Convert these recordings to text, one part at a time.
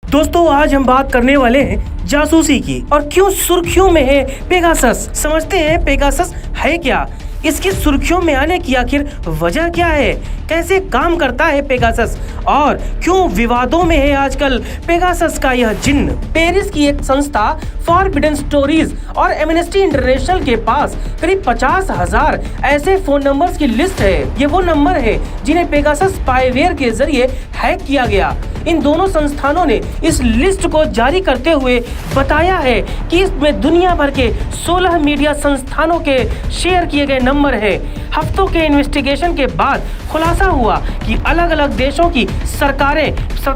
दोस्तों आज हम बात करने वाले हैं जासूसी की और क्यों सुर्खियों में है पेगासस। समझते हैं पेगासस है क्या, इसकी सुर्खियों में आने की आखिर वजह क्या है, कैसे काम करता है पेगासस और क्यों विवादों में है आजकल पेगासस का यह जिन्न। पेरिस की एक संस्था फॉरबिडन स्टोरीज और एमनेस्टी इंटरनेशनल के पास करीब 50,000 ऐसे फोन नंबर्स की लिस्ट है। ये वो नंबर है जिन्हें पेगासस स्पाईवेयर के जरिए हैक किया गया। इन दोनों संस्थानों ने इस लिस्ट को जारी करते हुए बताया है कि इसमें दुनिया भर के 16 मीडिया संस्थानों के शेयर किए गए नंबर हैं। हफ्तों के इन्वेस्टिगेशन के बाद खुलासा हुआ कि अलग अलग देशों की सरकारें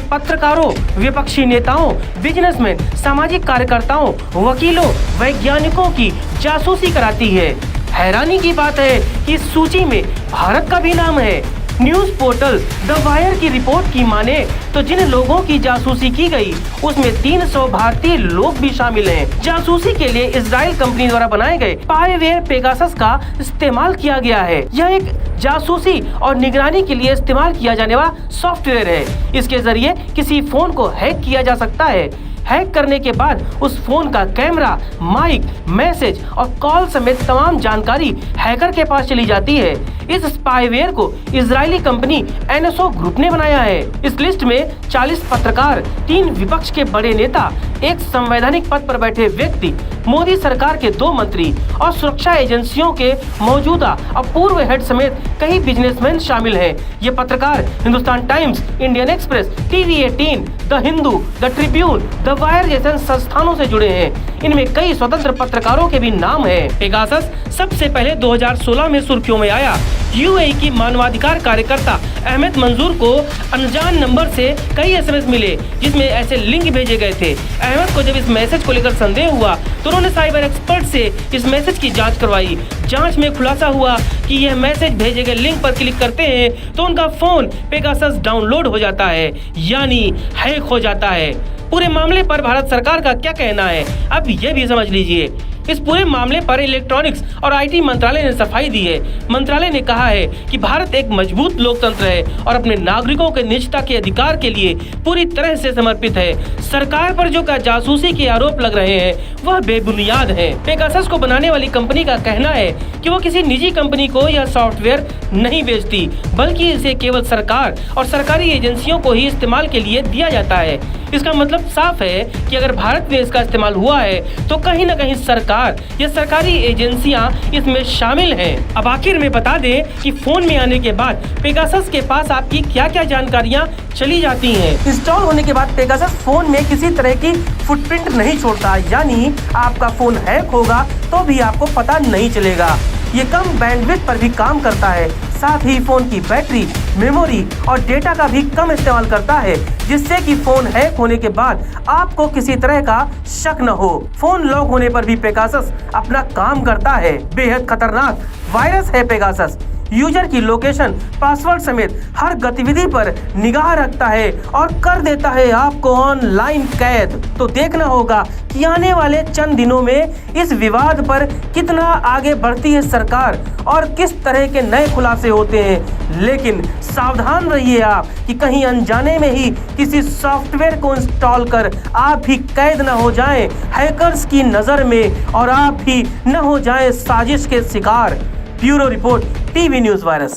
पत्रकारों, विपक्षी नेताओं, बिजनेसमैन, सामाजिक कार्यकर्ताओं, वकीलों, वैज्ञानिकों की जासूसी कराती है। हैरानी की बात है कि इस सूची में भारत का भी नाम है। न्यूज पोर्टल द वायर की रिपोर्ट की माने तो जिन लोगों की जासूसी की गई उसमें 300 भारतीय लोग भी शामिल हैं। जासूसी के लिए इजराइल कंपनी द्वारा बनाए गए स्पाईवेयर पेगासस का इस्तेमाल किया गया है। यह एक जासूसी और निगरानी के लिए इस्तेमाल किया जाने वाला सॉफ्टवेयर है। इसके जरिए किसी फोन को हैक किया जा सकता है। हैक करने के बाद उस फोन का कैमरा, माइक, मैसेज और कॉल समेत तमाम जानकारी हैकर के पास चली जाती है। इस स्पाईवेयर को इजरायली कंपनी एनएसओ ग्रुप ने बनाया है। इस लिस्ट में 40 पत्रकार, 3 विपक्ष के बड़े नेता, एक संवैधानिक पद पर बैठे व्यक्ति, मोदी सरकार के 2 मंत्री और सुरक्षा एजेंसियों के मौजूदा और पूर्व हेड समेत कई बिजनेसमैन शामिल हैं। ये पत्रकार Hindustan times, Indian express, TV 18, the Hindu, the Tribune, the wire जैसे संस्थानों से जुड़े हैं। इनमें कई स्वतंत्र पत्रकारों के भी नाम हैं। पेगासस सबसे पहले 2016 में सुर्खियों में आया। यूएई की मानवाधिकार कार्यकर्ता अहमद मंजूर को अनजान नंबर से कई एसएमएस मिले जिसमें ऐसे लिंक भेजे गए थे। अहमद को जब इस मैसेज को लेकर संदेह हुआ तो उन्होंने साइबर एक्सपर्ट से इस मैसेज की जांच करवाई। जांच में खुलासा हुआ कि यह मैसेज भेजे गए लिंक पर क्लिक करते हैं तो उनका फोन पेगासस डाउनलोड हो जाता है, यानी हैक हो जाता है। पूरे मामले पर भारत सरकार का क्या कहना है, अब ये भी समझ लीजिए। इस पूरे मामले पर इलेक्ट्रॉनिक्स और आईटी मंत्रालय ने सफाई दी है। मंत्रालय ने कहा है कि भारत एक मजबूत लोकतंत्र है और अपने नागरिकों के निजता के अधिकार के लिए पूरी तरह से समर्पित है। सरकार पर जो जासूसी के आरोप लग रहे हैं वह बेबुनियाद है। पेगासस को बनाने वाली कंपनी का कहना है कि वो किसी निजी कंपनी को यह सॉफ्टवेयर नहीं बेचती, बल्कि इसे केवल सरकार और सरकारी एजेंसियों को ही इस्तेमाल के लिए दिया जाता है। इसका मतलब साफ है कि अगर भारत में इसका इस्तेमाल हुआ है तो कहीं न कहीं सरकार या सरकारी एजेंसियां इसमें शामिल हैं। अब आखिर में बता दें कि फोन में आने के बाद पेगासस के पास आपकी क्या क्या जानकारियां चली जाती हैं। इंस्टॉल होने के बाद पेगासस फोन में किसी तरह की फुटप्रिंट नहीं छोड़ता, यानी आपका फोन हैक होगा तो भी आपको पता नहीं चलेगा। ये कम बैंडविड्थ पर भी काम करता है, साथ ही फोन की बैटरी, मेमोरी और डेटा का भी कम इस्तेमाल करता है, जिससे कि फोन हैक होने के बाद आपको किसी तरह का शक न हो। फोन लॉक होने पर भी पेगासस अपना काम करता है। बेहद खतरनाक वायरस है पेगासस। यूजर की लोकेशन, पासवर्ड समेत हर गतिविधि पर निगाह रखता है और कर देता है आपको ऑनलाइन कैद। तो देखना होगा कि आने वाले चंद दिनों में इस विवाद पर कितना आगे बढ़ती है सरकार और किस तरह के नए खुलासे होते हैं। लेकिन सावधान रहिए आप कि कहीं अनजाने में ही किसी सॉफ्टवेयर को इंस्टॉल कर आप भी कैद न हो जाएं हैकर्स की नज़र में और आप भी न हो जाएं साजिश के शिकार। Bureau report, TV news virus.